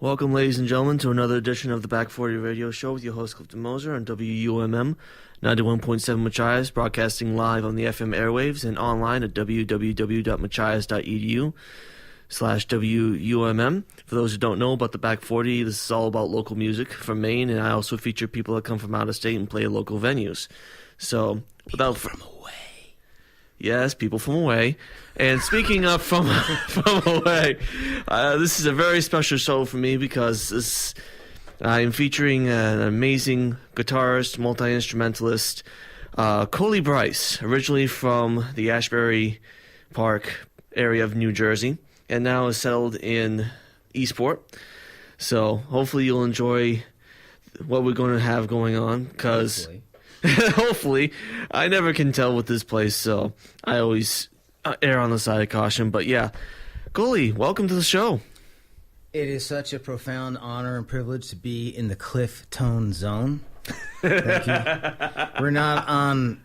Welcome, ladies and gentlemen, to another edition of the Back 40 Radio Show with your host, Clifton Moser, on WUMM 91.7 Machias, broadcasting live on the FM airwaves and online at www.machias.edu/WUMM. For those who don't know about the Back 40, this is all about local music from Maine, and I also feature people that come from out of state and play local venues. So, without from away. Yes, people from away. And speaking of from away, this is a very special show for me because I'm featuring an amazing guitarist, multi-instrumentalist, Colie Brice, originally from the Ashbury Park area of New Jersey, and now is settled in Eastport. So hopefully you'll enjoy what we're going to have going on, because hopefully, I never can tell with this place, so I always err on the side of caution. But yeah, Colie, welcome to the show. It is such a profound honor and privilege to be in the Clifton zone. Thank you. We're not on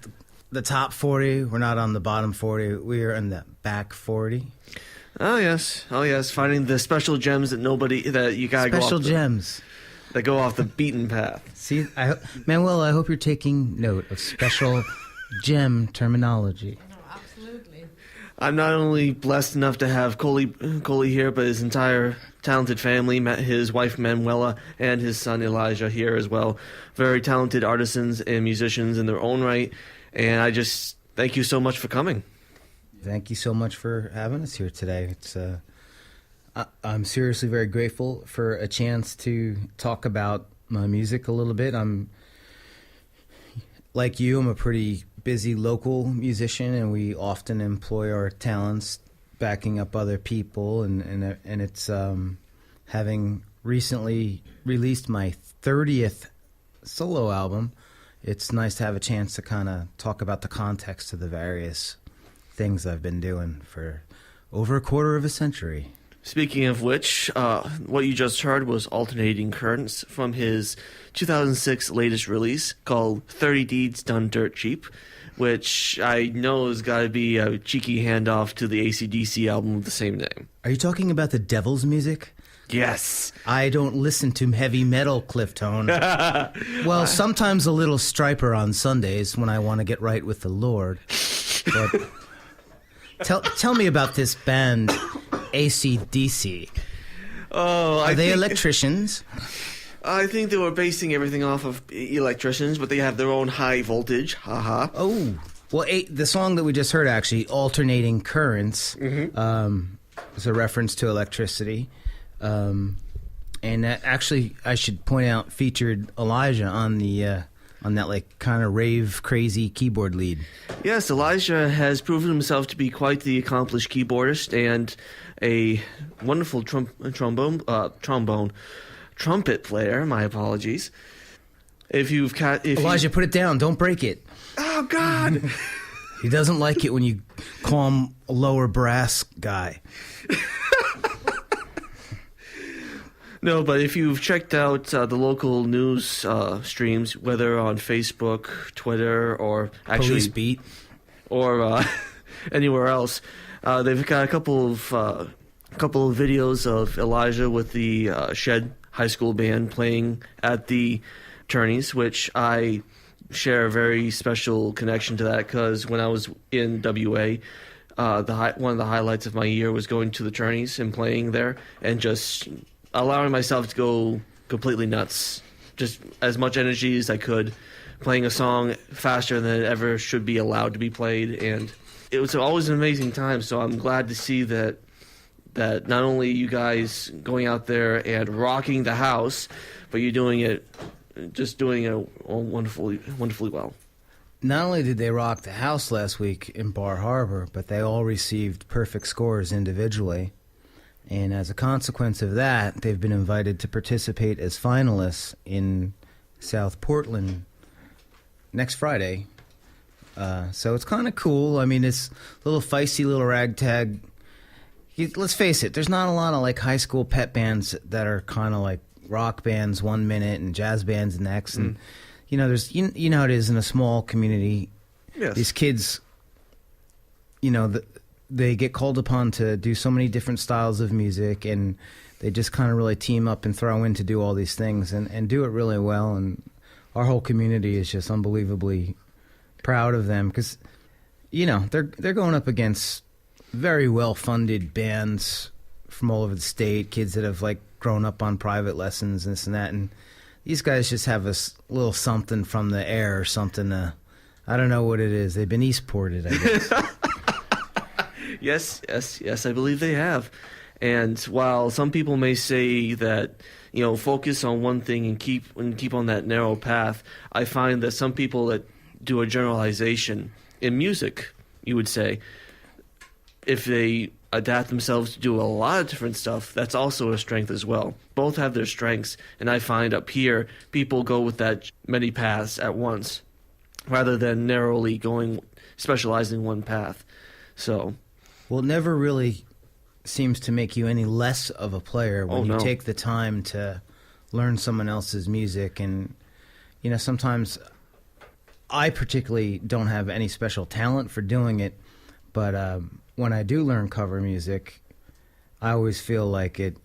the top 40. We're not on the bottom 40. We are in the back 40. Oh yes, finding the special gems that you gotta go off special gems that go off the beaten path. See, Manuel, I hope you're taking note of special gem terminology. No, absolutely. I'm not only blessed enough to have Colie here, but his entire talented family, his wife Manuela and his son Elijah here as well. Very talented artisans and musicians in their own right. And I just thank you so much for coming. Thank you so much for having us here today. It's I'm seriously very grateful for a chance to talk about my music a little bit. I'm like you, I'm a pretty busy local musician, and we often employ our talents backing up other people, and it's having recently released my 30th solo album, it's nice to have a chance to kind of talk about the context of the various things I've been doing for over a quarter of a century. Speaking of which, what you just heard was Alternating Currents from his 2006 latest release called 30 Deeds Done Dirt Cheap, which I know has got to be a cheeky handoff to the AC/DC album of the same name. Are you talking about the Devil's music? Yes. I don't listen to heavy metal, Clifton. Well, sometimes a little Striper on Sundays when I want to get right with the Lord. But tell me about this band, AC/DC. Oh, Are they electricians? I think they were basing everything off of electricians, but they have their own high voltage. Haha. Oh, well, the song that we just heard, actually, Alternating Currents, is a reference to electricity. And that actually, I should point out, featured Elijah on that like kind of rave crazy keyboard lead. Yes, Elijah has proven himself to be quite the accomplished keyboardist and a wonderful trumpet player. My apologies. Elijah, put it down. Don't break it. Oh God. He doesn't like it when you call him a lower brass guy. No, but if you've checked out the local news streams, whether on Facebook, Twitter, or actually Police Beat, or anywhere else, they've got a couple of videos of Elijah with the SHEAD high school band playing at the tourneys, which I share a very special connection to that, because when I was in WA, one of the highlights of my year was going to the tourneys and playing there and just allowing myself to go completely nuts, just as much energy as I could, playing a song faster than it ever should be allowed to be played, and it was always an amazing time. So I'm glad to see that not only you guys going out there and rocking the house, but you're doing it wonderfully well. Not only did they rock the house last week in Bar Harbor, but they all received perfect scores individually. And as a consequence of that, they've been invited to participate as finalists in South Portland next Friday. So it's kind of cool. I mean, it's a little feisty, little ragtag. Let's face it, there's not a lot of like high school pep bands that are kind of like rock bands 1 minute and jazz bands the next. And you know, there's you know how it is in a small community. Yes. These kids, you know, they get called upon to do so many different styles of music, and they just kind of really team up and throw in to do all these things and do it really well. And our whole community is just unbelievably proud of them because, you know, they're going up against very well-funded bands from all over the state, kids that have, like, grown up on private lessons and this and that. And these guys just have a little something from the air or something. I don't know what it is. They've been Eastported, I guess. Yes, I believe they have. And while some people may say that, you know, focus on one thing and keep on that narrow path, I find that some people that do a generalization in music, you would say, if they adapt themselves to do a lot of different stuff, that's also a strength as well. Both have their strengths, and I find up here people go with that many paths at once rather than narrowly specializing one path. So, well, it never really seems to make you any less of a player when you take the time to learn someone else's music. And, you know, sometimes I particularly don't have any special talent for doing it, but when I do learn cover music, I always feel like it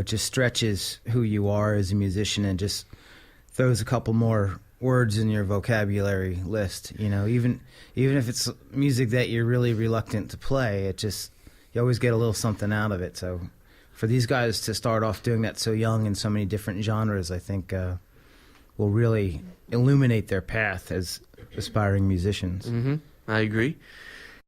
just stretches who you are as a musician and just throws a couple more words in your vocabulary list. You know, even if it's music that you're really reluctant to play, you always get a little something out of it. So for these guys to start off doing that so young in so many different genres, I think will really illuminate their path as aspiring musicians. Mm-hmm. I agree.